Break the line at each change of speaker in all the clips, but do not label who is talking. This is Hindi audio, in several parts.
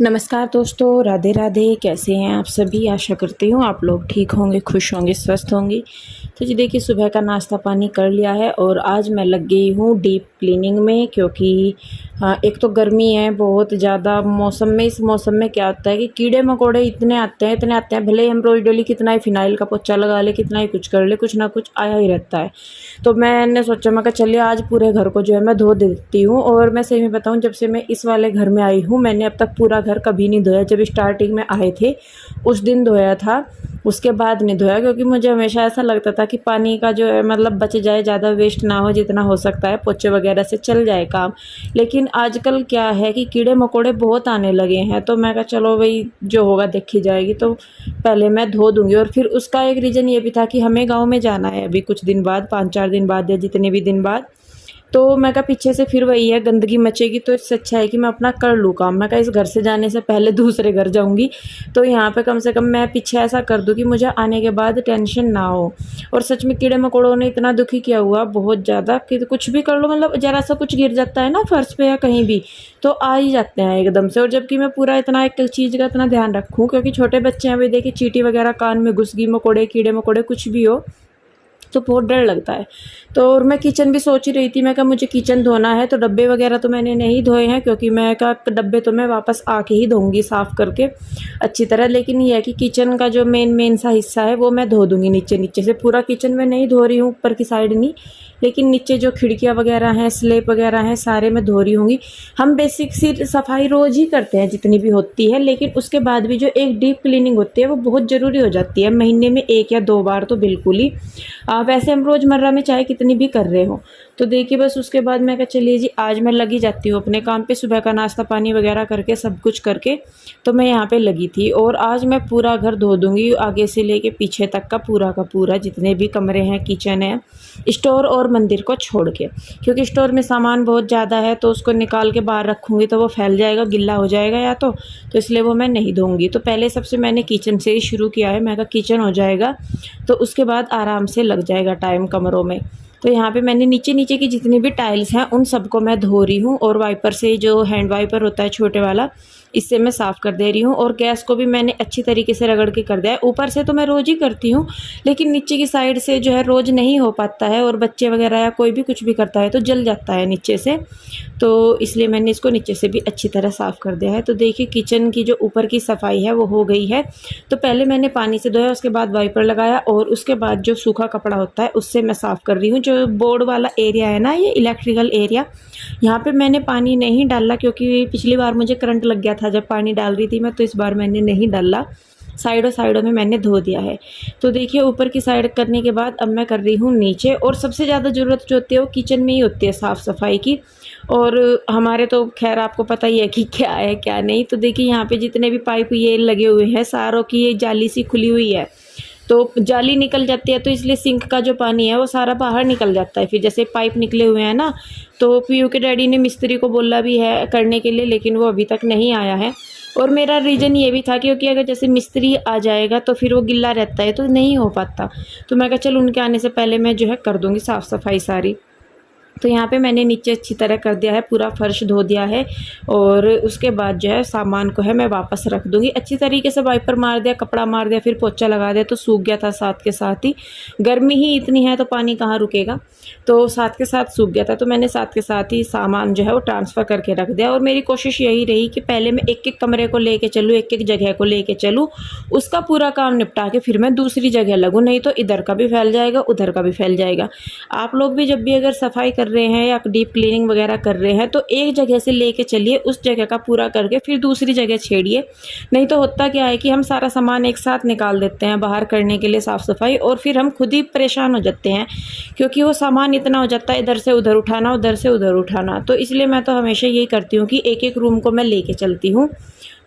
नमस्कार दोस्तों, राधे राधे। कैसे हैं आप सभी? आशा करती हूँ आप लोग ठीक होंगे, खुश होंगे, स्वस्थ होंगे। तो जी देखिए, सुबह का नाश्ता पानी कर लिया है और आज मैं लग गई हूँ डीप क्लीनिंग में, क्योंकि एक तो गर्मी है बहुत ज़्यादा मौसम में। इस मौसम में क्या होता है कि कीड़े मकोड़े इतने आते हैं, भले ही हम रोज़ डेली कितना ही फिनाइल का पोछा लगा ले, कितना ही कुछ कर ले, कुछ ना कुछ आया ही रहता है। तो मैंने सोचा, मैं कहा चलिए आज पूरे घर को जो है मैं धो देती हूँ। और मैं सही में बताऊँ, जब से मैं इस वाले घर में आई हूँ, मैंने अब तक पूरा घर कभी नहीं धोया। जब स्टार्टिंग में आए थे उस दिन धोया था, उसके बाद नहीं धोया, क्योंकि मुझे हमेशा ऐसा लगता था कि पानी का जो है मतलब बच जाए, ज़्यादा वेस्ट ना हो, जितना हो सकता है पोछे वगैरह से चल जाए काम। लेकिन आजकल क्या है कि कीड़े मकोड़े बहुत आने लगे हैं, तो मैं कहा चलो भाई जो होगा देखी जाएगी, तो पहले मैं धो दूंगी। और फिर उसका एक रीज़न ये भी था कि हमें गाँव में जाना है अभी कुछ दिन बाद, 5-4 दिन बाद या जितने भी दिन बाद। तो मैं कहा पीछे से फिर वही है, गंदगी मचेगी, तो इससे अच्छा है कि मैं अपना कर लूँ काम। मैं कहा इस घर से जाने से पहले दूसरे घर जाऊँगी, तो यहाँ पे कम से कम मैं पीछे ऐसा कर दूँ कि मुझे आने के बाद टेंशन ना हो। और सच में कीड़े मकोड़ों ने इतना दुखी किया हुआ बहुत ज़्यादा कि कुछ भी कर लो, मतलब ज़रा सा कुछ गिर जाता है ना फर्श पे या कहीं भी, तो आ ही जाते हैं एकदम से। और जबकि मैं पूरा इतना एक चीज़ का इतना ध्यान रखूँ, क्योंकि छोटे बच्चे हैं, वे देखिए चींटी वगैरह कान में घुस गई, मकोड़े कीड़े मकोड़े कुछ भी हो तो बहुत डर लगता है। तो और मैं किचन भी सोच ही रही थी, मैं कहा मुझे किचन धोना है, तो डब्बे वगैरह तो मैंने नहीं धोए हैं, क्योंकि मैं कहा डब्बे तो मैं वापस आके ही धोऊंगी साफ़ करके अच्छी तरह। लेकिन ये है कि किचन का जो मेन सा हिस्सा है वो मैं धो दूंगी नीचे नीचे से। पूरा किचन में नहीं धो रही हूँ, ऊपर की साइड नहीं, लेकिन नीचे जो खिड़कियाँ वगैरह हैं, स्लैब वगैरह हैं, सारे मैं धो रही होंगी। हम बेसिक सी सफाई रोज़ ही करते हैं जितनी भी होती है, लेकिन उसके बाद भी जो एक डीप क्लीनिंग होती है वो बहुत ज़रूरी हो जाती है। महीने में 1 या 2 बार तो बिल्कुल ही, वैसे हम रोज़मर्रा में चाहे कितनी भी कर रहे हो। तो देखिए बस उसके बाद मैं कहा चलिए जी आज मैं लगी जाती हूँ अपने काम पे, सुबह का नाश्ता पानी वगैरह करके सब कुछ करके तो मैं यहाँ पे लगी थी। और आज मैं पूरा घर धो दूँगी, आगे से लेके पीछे तक का पूरा जितने भी कमरे हैं, किचन है, स्टोर और मंदिर को छोड़ के, क्योंकि स्टोर में सामान बहुत ज़्यादा है, तो उसको निकाल के बाहर रखूँगी तो वो फैल जाएगा, गिल्ला हो जाएगा या तो इसलिए वो मैं नहीं धोऊँगी। तो पहले सबसे मैंने किचन से ही शुरू किया है। मैं कहा किचन हो जाएगा तो उसके बाद आराम से लग जाएगा टाइम कमरों में। तो यहाँ पे मैंने नीचे नीचे की जितनी भी टाइल्स हैं उन सबको मैं धो रही हूँ, और वाइपर से, जो हैंड वाइपर होता है छोटे वाला, इससे मैं साफ़ कर दे रही हूँ। और गैस को भी मैंने अच्छी तरीके से रगड़ के कर दिया है। ऊपर से तो मैं रोज़ ही करती हूँ, लेकिन नीचे की साइड से जो है रोज़ नहीं हो पाता है, और बच्चे वगैरह या कोई भी कुछ भी करता है तो जल जाता है नीचे से, तो इसलिए मैंने इसको नीचे से भी अच्छी तरह साफ़ कर दिया है। तो देखिए किचन की जो ऊपर की सफाई है वो हो गई है। तो पहले मैंने पानी से धोया, उसके बाद वाइपर लगाया, और उसके बाद जो सूखा कपड़ा होता है उससे मैं साफ़ कर रही हूँ। जो बोर्ड वाला एरिया है ना, ये इलेक्ट्रिकल एरिया, यहाँ पे मैंने पानी नहीं डाला, क्योंकि पिछली बार मुझे करंट लग गया था जब पानी डाल रही थी मैं, तो इस बार मैंने नहीं डाला, साइडों में मैंने धो दिया है। तो देखिए ऊपर की साइड करने के बाद अब मैं कर रही हूँ नीचे। और सबसे ज़्यादा ज़रूरत जो होती है वो किचन में ही होती है साफ़ सफाई की। और हमारे तो खैर आपको पता ही है कि क्या है क्या नहीं। तो देखिए यहाँ पे जितने भी पाइप ये लगे हुए हैं, सारों की ये जाली सी खुली हुई है, तो जाली निकल जाती है, तो इसलिए सिंक का जो पानी है वो सारा बाहर निकल जाता है। फिर जैसे पाइप निकले हुए हैं ना, तो पीयू के डैडी ने मिस्त्री को बोला भी है करने के लिए, लेकिन वो अभी तक नहीं आया है। और मेरा रीज़न ये भी था क्योंकि अगर जैसे मिस्त्री आ जाएगा तो फिर वो गिल्ला रहता है तो नहीं हो पाता। तो मैं कहा चल उनके आने से पहले मैं जो है कर दूँगी साफ़ सफाई सारी। तो यहाँ पे मैंने नीचे अच्छी तरह कर दिया है, पूरा फर्श धो दिया है, और उसके बाद जो है सामान को है मैं वापस रख दूँगी। अच्छी तरीके से वाइपर मार दिया, कपड़ा मार दिया, फिर पोछा लगा दिया, तो सूख गया था साथ के साथ ही। गर्मी ही इतनी है तो पानी कहाँ रुकेगा, तो साथ के साथ सूख गया था। तो मैंने साथ के साथ ही सामान जो है वो ट्रांसफ़र करके रख दिया। और मेरी कोशिश यही रही कि पहले मैं एक एक कमरे को लेके चलूँ, एक एक जगह को लेके चलूँ, उसका पूरा काम निपटा के फिर मैं दूसरी जगह लगूँ, नहीं तो इधर का भी फैल जाएगा, उधर का भी फैल जाएगा। आप लोग भी जब भी अगर सफाई कर रहे हैं या डीप क्लीनिंग वगैरह कर रहे हैं तो एक जगह से लेके चलिए, उस जगह का पूरा करके फिर दूसरी जगह छेड़िए। नहीं तो होता क्या है कि हम सारा सामान एक साथ निकाल देते हैं बाहर करने के लिए साफ़ सफाई, और फिर हम खुद ही परेशान हो जाते हैं, क्योंकि वो सामान इतना हो जाता है, इधर से उधर उठाना, उधर से उधर उठाना। तो इसलिए मैं तो हमेशा यही करती हूँ कि एक एक रूम को मैं लेके चलती हूँ,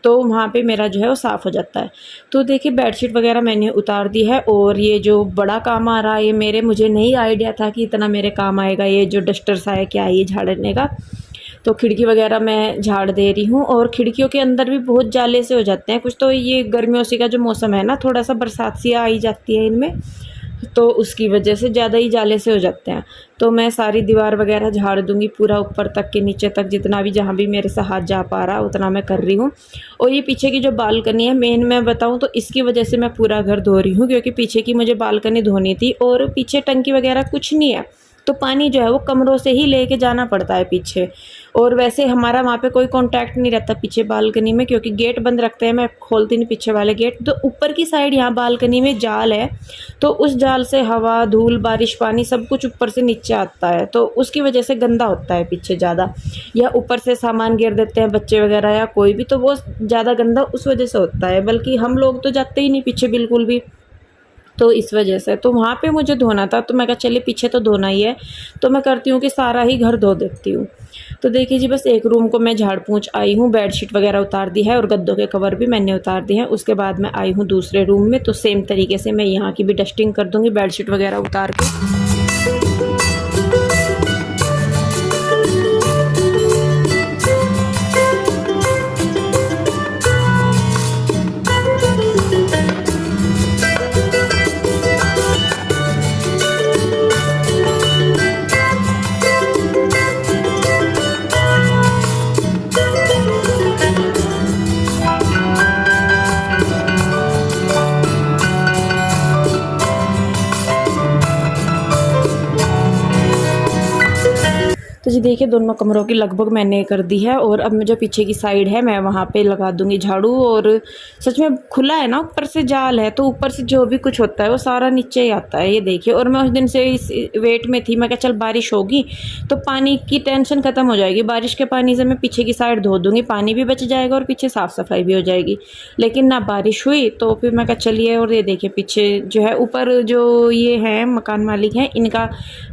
तो वहाँ पे मेरा जो है वो साफ़ हो जाता है। तो देखिए बेडशीट वगैरह मैंने उतार दी है। और ये जो बड़ा काम आ रहा है, ये मुझे नहीं आइडिया था कि इतना मेरे काम आएगा। ये जो डस्टर सा है, क्या है ये झाड़ने का, तो खिड़की वगैरह मैं झाड़ दे रही हूँ। और खिड़कियों के अंदर भी बहुत जाले से हो जाते हैं कुछ, तो ये गर्मियों सी का जो मौसम है ना, थोड़ा सा बरसात सी आ ही जाती है इनमें, तो उसकी वजह से ज़्यादा ही जाले से हो जाते हैं। तो मैं सारी दीवार वगैरह झाड़ दूँगी, पूरा ऊपर तक के नीचे तक जितना भी जहाँ भी मेरे से हाथ जा पा रहा उतना मैं कर रही हूँ। और ये पीछे की जो बालकनी है मेन मैं बताऊँ तो इसकी वजह से मैं पूरा घर धो रही हूँ, क्योंकि पीछे की मुझे बालकनी धोनी थी और पीछे टंकी वगैरह कुछ नहीं है, तो पानी जो है वो कमरों से ही लेके जाना पड़ता है पीछे। और वैसे हमारा वहाँ पे कोई कांटेक्ट नहीं रहता पीछे बालकनी में, क्योंकि गेट बंद रखते हैं, मैं खोलती नहीं पीछे वाले गेट। तो ऊपर की साइड यहाँ बालकनी में जाल है, तो उस जाल से हवा, धूल, बारिश, पानी सब कुछ ऊपर से नीचे आता है, तो उसकी वजह से गंदा होता है पीछे ज़्यादा। या ऊपर से सामान गिर देते हैं बच्चे वगैरह या कोई भी, तो वो ज़्यादा गंदा उस वजह से होता है। बल्कि हम लोग तो जाते ही नहीं पीछे बिल्कुल भी, तो इस वजह से तो वहाँ पे मुझे धोना था, तो मैं कहा चलिए पीछे तो धोना ही है, तो मैं करती हूँ कि सारा ही घर धो देती हूँ। तो देखिए जी, बस एक रूम को मैं झाड़ पोंछ आई हूँ, बेडशीट वगैरह उतार दी है और गद्दों के कवर भी मैंने उतार दिए हैं। उसके बाद मैं आई हूँ दूसरे रूम में, तो सेम तरीके से मैं यहाँ की भी डस्टिंग कर दूँगी, बेडशीट वगैरह उतार के। तो जी देखिए, दोनों कमरों की लगभग मैंने कर दी है और अब मैं जो पीछे की साइड है मैं वहाँ पे लगा दूँगी झाड़ू। और सच में खुला है ना, ऊपर से जाल है, तो ऊपर से जो भी कुछ होता है वो सारा नीचे ही आता है, ये देखिए। और मैं उस दिन से इस वेट में थी, मैं कहा चल बारिश होगी तो पानी की टेंशन ख़त्म हो जाएगी, बारिश के पानी से मैं पीछे की साइड धो दूँगी, पानी भी बच जाएगा और पीछे साफ़ सफाई भी हो जाएगी। लेकिन ना बारिश हुई, तो फिर मैं कहा चलिए। और ये देखिए पीछे जो है, ऊपर जो ये हैं मकान मालिक हैं, इनका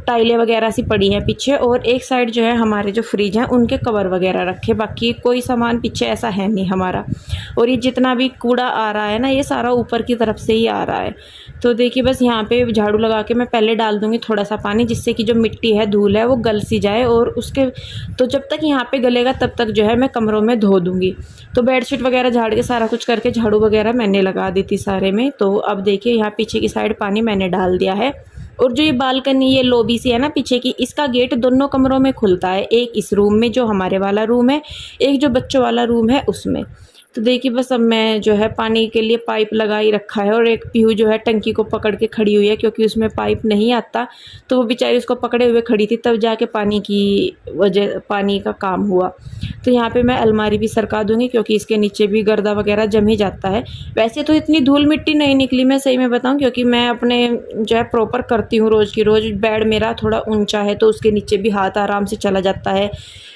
टाइलें वगैरह सी पड़ी हैं पीछे, और एक साइड जो है हमारे जो फ्रिज हैं उनके कवर वगैरह रखे, बाकी कोई सामान पीछे ऐसा है नहीं हमारा। और ये जितना भी कूड़ा आ रहा है ना, ये सारा ऊपर की तरफ से ही आ रहा है। तो देखिए, बस यहाँ पे झाड़ू लगा के मैं पहले डाल दूँगी थोड़ा सा पानी, जिससे कि जो मिट्टी है, धूल है, वो गल सी जाए। और उसके तो जब तक यहाँ पे गलेगा तब तक जो है मैं कमरों में धो दूँगी। तो बेडशीट वगैरह झाड़ के सारा कुछ करके झाड़ू वगैरह मैंने लगा दी थी सारे में। तो अब देखिए, यहाँ पीछे की साइड पानी मैंने डाल दिया है। और जो ये बालकनी, ये लॉबी सी है ना पीछे की, इसका गेट दोनों कमरों में खुलता है, एक इस रूम में जो हमारे वाला रूम है, एक जो बच्चों वाला रूम है उसमें। तो देखिए, बस अब मैं जो है पानी के लिए पाइप लगा ही रखा है, और एक पीहू जो है टंकी को पकड़ के खड़ी हुई है, क्योंकि उसमें पाइप नहीं आता, तो वो बेचारी उसको पकड़े हुए खड़ी थी, तब जाके पानी का काम हुआ। तो यहाँ पे मैं अलमारी भी सरका दूँगी, क्योंकि इसके नीचे भी गर्दा वगैरह जम ही जाता है। वैसे तो इतनी धूल मिट्टी नहीं निकली, मैं सही में बताऊँ, क्योंकि मैं अपने जो है प्रॉपर करती हूँ रोज़ की रोज़। बेड मेरा थोड़ा ऊंचा है, तो उसके नीचे भी हाथ आराम से चला जाता है।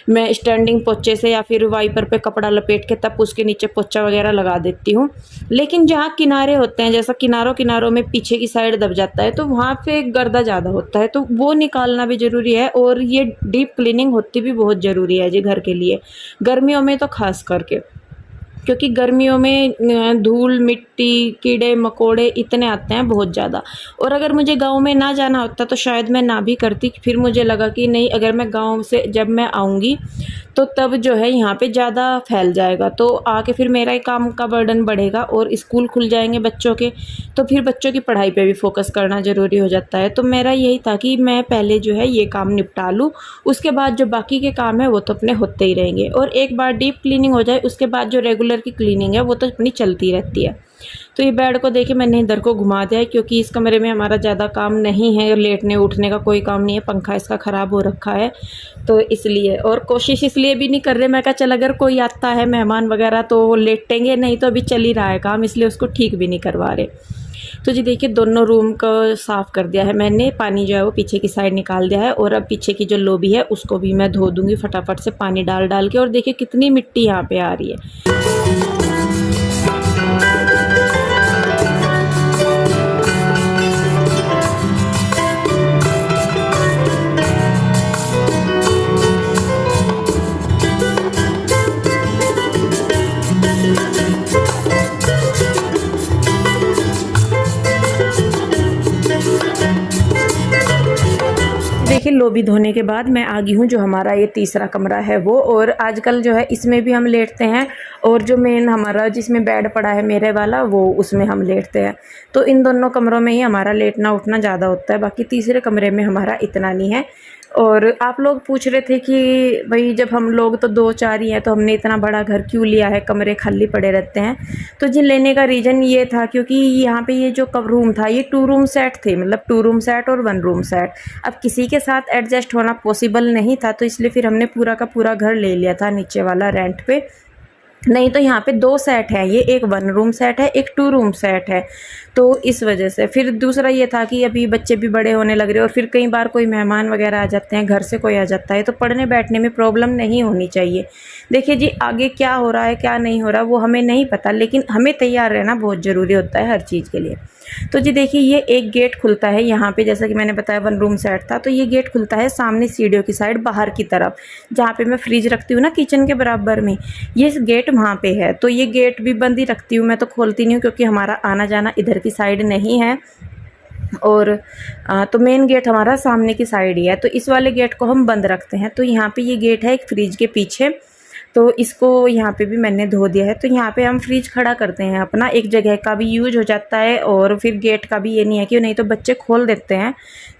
मैं स्टैंडिंग पोचे से या फिर वाइपर पे कपड़ा लपेट के तब उसके नीचे पोछा वगैरह लगा देती हूँ। लेकिन जहाँ किनारे होते हैं, जैसा किनारों में पीछे की साइड दब जाता है, तो वहाँ पे गर्दा ज़्यादा होता है, तो वो निकालना भी ज़रूरी है। और ये डीप क्लीनिंग होती भी बहुत ज़रूरी है जी घर के लिए, गर्मियों में तो ख़ास करके, क्योंकि गर्मियों में धूल, मिट्टी, कीड़े मकोड़े इतने आते हैं बहुत ज़्यादा। और अगर मुझे गाँव में ना जाना होता तो शायद मैं ना भी करती। फिर मुझे लगा कि नहीं, अगर मैं गाँव से जब मैं आऊँगी तो तब जो है यहाँ पे ज़्यादा फैल जाएगा, तो आके फिर मेरा ही काम का बर्डन बढ़ेगा और स्कूल खुल जाएंगे बच्चों के, तो फिर बच्चों की पढ़ाई पे भी फोकस करना ज़रूरी हो जाता है। तो मेरा यही था कि मैं पहले जो है ये काम निपटा लूँ, उसके बाद जो बाकी के काम है वो तो अपने होते ही रहेंगे। और एक बार डीप क्लीनिंग हो जाए, उसके बाद जो रेगुलर की क्लीनिंग है वो तो अपनी चलती रहती है। तो ये बेड को देखिए मैंने इधर को घुमा दिया है, क्योंकि इस कमरे में हमारा ज़्यादा काम नहीं है, लेटने उठने का कोई काम नहीं है, पंखा इसका ख़राब हो रखा है, तो इसलिए। और कोशिश इसलिए भी नहीं कर रहे, मैं कहा चल अगर कोई आता है मेहमान वगैरह तो लेटेंगे, नहीं तो अभी चल ही रहा है काम, इसलिए उसको ठीक भी नहीं करवा रहे। तो जी देखिए, दोनों रूम को साफ़ कर दिया है मैंने, पानी जो है वो पीछे की साइड निकाल दिया है। और अब पीछे की जो लॉबी है उसको भी मैं धो दूँगी फटाफट से पानी डाल डाल के। और देखिए कितनी मिट्टी यहाँ पे आ रही है। देखिए लोबी धोने के बाद मैं आ गई हूँ जो हमारा ये तीसरा कमरा है वो, और आजकल जो है इसमें भी हम लेटते हैं, और जो मेन हमारा जिसमें बेड पड़ा है मेरे वाला वो उसमें हम लेटते हैं। तो इन दोनों कमरों में ही हमारा लेटना उठना ज़्यादा होता है, बाकी तीसरे कमरे में हमारा इतना नहीं है। और आप लोग पूछ रहे थे कि भाई जब हम लोग तो 2-4 ही हैं तो हमने इतना बड़ा घर क्यों लिया है, कमरे खाली पड़े रहते हैं। तो जी लेने का रीज़न ये था क्योंकि यहाँ पे ये जो कब रूम था ये 2 रूम सेट थे, मतलब 2 रूम सेट और 1 रूम सेट। अब किसी के साथ एडजस्ट होना पॉसिबल नहीं था, तो इसलिए फिर हमने पूरा का पूरा घर ले लिया था नीचे वाला रेंट पे। नहीं तो यहाँ पे 2 सेट है, ये एक 1 रूम सेट है, एक 2 रूम सेट है। तो इस वजह से फिर दूसरा ये था कि अभी बच्चे भी बड़े होने लग रहे, और फिर कई बार कोई मेहमान वगैरह आ जाते हैं, घर से कोई आ जाता है, तो पढ़ने बैठने में प्रॉब्लम नहीं होनी चाहिए। देखिए जी आगे क्या हो रहा है क्या नहीं हो रहा वो हमें नहीं पता, लेकिन हमें तैयार रहना बहुत ज़रूरी होता है हर चीज़ के लिए। तो जी देखिए ये एक गेट खुलता है यहाँ पे, जैसा कि मैंने बताया 1 रूम सेट था, तो ये गेट खुलता है सामने सीढ़ियों की साइड बाहर की तरफ, जहाँ पे मैं फ्रिज रखती हूँ ना किचन के बराबर में, ये गेट वहाँ पे है। तो ये गेट भी बंद ही रखती हूँ मैं, तो खोलती नहीं हूँ क्योंकि हमारा आना जाना इधर की साइड नहीं है। और तो मेन गेट हमारा सामने की साइड ही है, तो इस वाले गेट को हम बंद रखते हैं। तो यहाँ पे ये गेट है एक फ्रिज के पीछे, तो इसको यहाँ पे भी मैंने धो दिया है। तो यहाँ पे हम फ्रिज खड़ा करते हैं अपना, एक जगह का भी यूज हो जाता है, और फिर गेट का भी ये नहीं है कि नहीं तो बच्चे खोल देते हैं,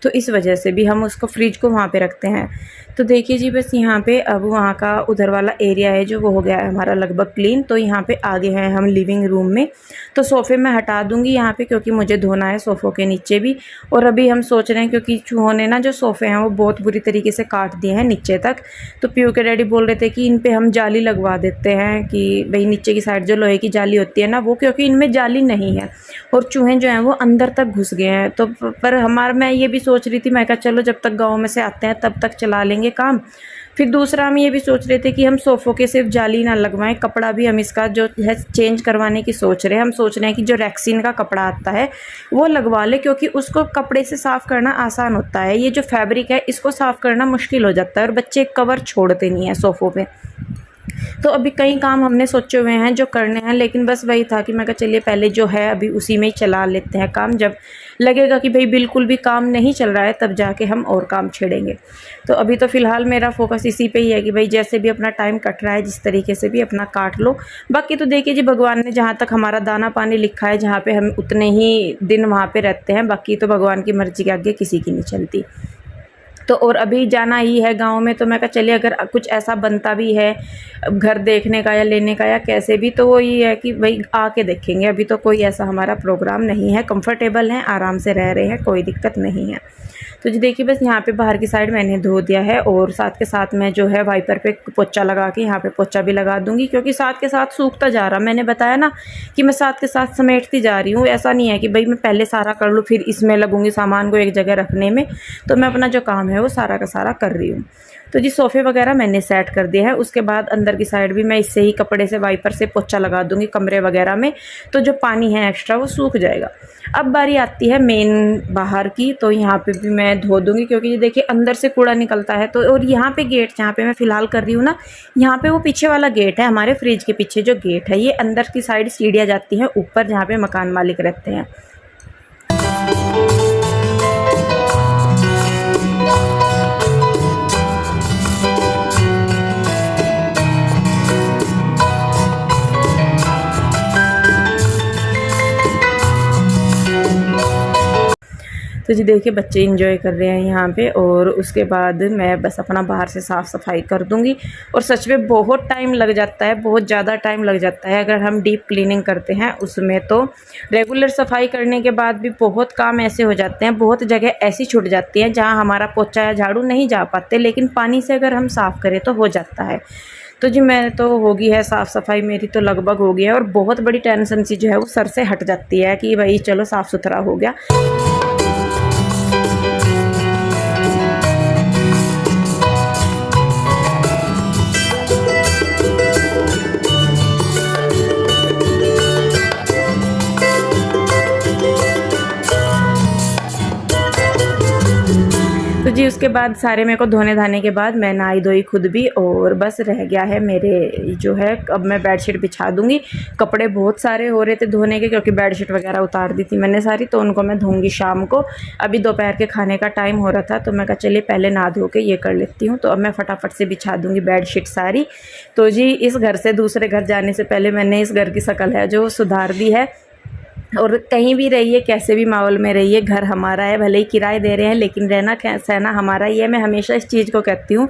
तो इस वजह से भी हम उसको फ्रिज को वहाँ पे रखते हैं। तो देखिए जी बस यहाँ पे अब वहाँ का उधर वाला एरिया है जो वो हो गया है हमारा लगभग क्लीन। तो यहाँ पे आगे हैं हम लिविंग रूम में, तो सोफ़े मैं हटा दूँगी यहाँ पे क्योंकि मुझे धोना है सोफ़ों के नीचे भी। और अभी हम सोच रहे हैं क्योंकि चूहों ने ना जो सोफ़े हैं वो बहुत बुरी तरीके से काट दिए हैं नीचे तक, तो पीयू के डैडी बोल रहे थे कि इन पर हम जाली लगवा देते हैं कि भाई नीचे की साइड जो लोहे की जाली होती है ना वो, क्योंकि इनमें जाली नहीं है और चूहे जो हैं वो अंदर तक घुस गए हैं। तो पर मैं ये भी सोच रही थी, मैं कहा चलो जब तक गाँव में से आते हैं तब तक चला लेंगे काम। फिर दूसरा हम ये भी सोच रहे थे कि हम सोफ़ों के सिर्फ जाली ना लगवाएं, कपड़ा भी हम इसका जो है चेंज करवाने की सोच रहे हैं। हम सोच रहे हैं कि जो रेक्सिन का कपड़ा आता है वो लगवा ले, क्योंकि उसको कपड़े से साफ़ करना आसान होता है। ये जो फैब्रिक है इसको साफ़ करना मुश्किल हो जाता है, और बच्चे कवर छोड़ते नहीं हैं सोफ़ों पे। तो अभी कई काम हमने सोचे हुए हैं जो करने हैं, लेकिन बस वही था कि मैं कहा चलिए पहले जो है अभी उसी में ही चला लेते हैं काम। जब लगेगा कि भाई बिल्कुल भी काम नहीं चल रहा है तब जाके हम और काम छेड़ेंगे। तो अभी तो फ़िलहाल मेरा फोकस इसी पे ही है कि भाई जैसे भी अपना टाइम कट रहा है जिस तरीके से भी अपना काट लो। बाकी तो देखिए जी भगवान ने जहाँ तक हमारा दाना पानी लिखा है, जहाँ पे हम उतने ही दिन वहाँ पे रहते हैं, बाकी तो भगवान की मर्ज़ी के आगे किसी की नहीं चलती। तो और अभी जाना ही है गाँव में, तो मैं कहा चलिए अगर कुछ ऐसा बनता भी है घर देखने का या लेने का या कैसे भी, तो वो ये है कि भाई आके देखेंगे। अभी तो कोई ऐसा हमारा प्रोग्राम नहीं है, कंफर्टेबल हैं, आराम से रह रहे हैं, कोई दिक्कत नहीं है। तो जी देखिए बस यहाँ पे बाहर की साइड मैंने धो दिया है, और साथ के साथ मैं जो है वाइपर पे पोछा लगा के यहाँ पे पोछा भी लगा दूँगी, क्योंकि साथ के साथ सूखता जा रहा। मैंने बताया ना कि मैं साथ के साथ समेटती जा रही हूँ, ऐसा नहीं है कि भाई मैं पहले सारा कर लूँ फिर इसमें लगूँगी सामान को एक जगह रखने में। तो मैं अपना जो काम है वो सारा का सारा कर रही हूँ। तो जी सोफ़े वगैरह मैंने सेट कर दिया है, उसके बाद अंदर की साइड भी मैं इससे ही कपड़े से वाइपर से पोछा लगा दूँगी कमरे वगैरह में, तो जो पानी है एक्स्ट्रा वो सूख जाएगा। अब बारी आती है मेन बाहर की, तो यहाँ पे भी मैं धो दूँगी, क्योंकि ये देखिए अंदर से कूड़ा निकलता है। तो और यहाँ पे गेट जहाँ पे मैं फ़िलहाल कर रही हूँ ना, यहाँ पे वो पीछे वाला गेट है, हमारे फ्रिज के पीछे जो गेट है, ये अंदर की साइड सीढ़ियाँ जाती हैं ऊपर जहाँ पे मकान मालिक रहते हैं। तो जी देखिए बच्चे एंजॉय कर रहे हैं यहाँ पे, और उसके बाद मैं बस अपना बाहर से साफ़ सफाई कर दूँगी। और सच में बहुत टाइम लग जाता है, बहुत ज़्यादा टाइम लग जाता है अगर हम डीप क्लीनिंग करते हैं उसमें। तो रेगुलर सफाई करने के बाद भी बहुत काम ऐसे हो जाते हैं, बहुत जगह ऐसी छूट जाती हैं जहाँ हमारा पोछा या झाड़ू नहीं जा पाते, लेकिन पानी से अगर हम साफ़ करें तो हो जाता है। तो जी मैं तो होगी है साफ़ सफाई मेरी तो लगभग हो गई है, और बहुत बड़ी टेंशन सी जो है वो सर से हट जाती है कि भाई चलो साफ़ सुथरा हो गया। तो जी जी उसके बाद सारे मेरे को धोने धाने के बाद मैं नहाई धोई खुद भी, और बस रह गया है मेरे जो है, अब मैं बेडशीट बिछा दूँगी। कपड़े बहुत सारे हो रहे थे धोने के, क्योंकि बेडशीट वगैरह उतार दी थी मैंने सारी, तो उनको मैं धोऊँगी शाम को। अभी दोपहर के खाने का टाइम हो रहा था, तो मैं कहा चलिए पहले नहा धो के ये कर लेती हूँ। तो अब मैं फटाफट से बिछा दूँगी बेडशीट सारी। तो जी इस घर से दूसरे घर जाने से पहले मैंने इस घर की शक्ल है जो सुधार दी है। और कहीं भी रहिए, कैसे भी माहौल में रहिए, घर हमारा है। भले ही किराए दे रहे हैं, लेकिन रहना सहना हमारा ही है। मैं हमेशा इस चीज़ को कहती हूँ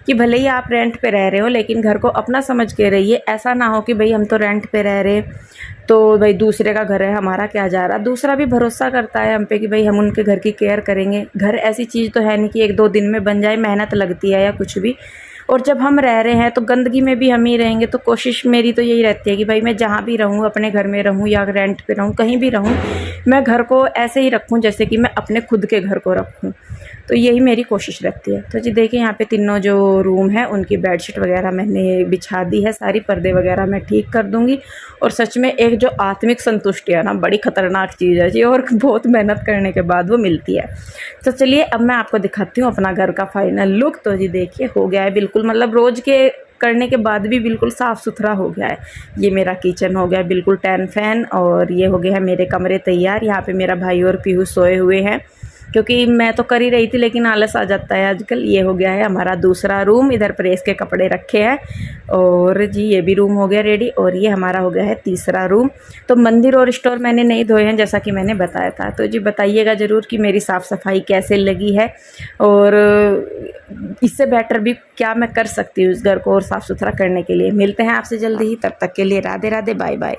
कि भले ही आप रेंट पे रह रहे हो, लेकिन घर को अपना समझ के रहिए। ऐसा ना हो कि भाई हम तो रेंट पे रह रहे, तो भाई दूसरे का घर है, हमारा क्या जा रहा। दूसरा भी भरोसा करता है हम पे कि भाई हम उनके घर की केयर करेंगे। घर ऐसी चीज़ तो है नहीं कि एक दो दिन में बन जाए, मेहनत लगती है या कुछ भी। और जब हम रह रहे हैं तो गंदगी में भी हम ही रहेंगे। तो कोशिश मेरी तो यही रहती है कि भाई मैं जहाँ भी रहूँ, अपने घर में रहूँ या रेंट पे रहूँ, कहीं भी रहूँ, मैं घर को ऐसे ही रखूँ जैसे कि मैं अपने खुद के घर को रखूँ। तो यही मेरी कोशिश रहती है। तो जी देखिए यहाँ पे तीनों जो रूम है उनकी बेडशीट वगैरह मैंने बिछा दी है सारी, पर्दे वगैरह मैं ठीक कर दूँगी। और सच में एक जो आत्मिक संतुष्टि है ना, बड़ी ख़तरनाक चीज़ है जी, और बहुत मेहनत करने के बाद वो मिलती है। तो चलिए अब मैं आपको दिखाती हूँ अपना घर का फाइनल लुक। तो जी देखिए हो गया है बिल्कुल, मतलब रोज़ के करने के बाद भी बिल्कुल साफ़ सुथरा हो गया है। ये मेरा किचन हो गया बिल्कुल टैन फैन, और ये हो गया है मेरे कमरे तैयार। यहाँ पे मेरा भाई और पीहू सोए हुए हैं, क्योंकि मैं तो कर ही रही थी लेकिन आलस आ जाता है आजकल। ये हो गया है हमारा दूसरा रूम, इधर प्रेस के कपड़े रखे हैं। और जी ये भी रूम हो गया रेडी, और ये हमारा हो गया है तीसरा रूम। तो मंदिर और स्टोर मैंने नहीं धोए हैं जैसा कि मैंने बताया था। तो जी बताइएगा ज़रूर कि मेरी साफ़ सफाई कैसे लगी है, और इससे बेटर भी क्या मैं कर सकती हूँ इस घर को और साफ़ सुथरा करने के लिए। मिलते हैं आपसे जल्दी ही, तब तक के लिए राधे राधे, बाय बाय।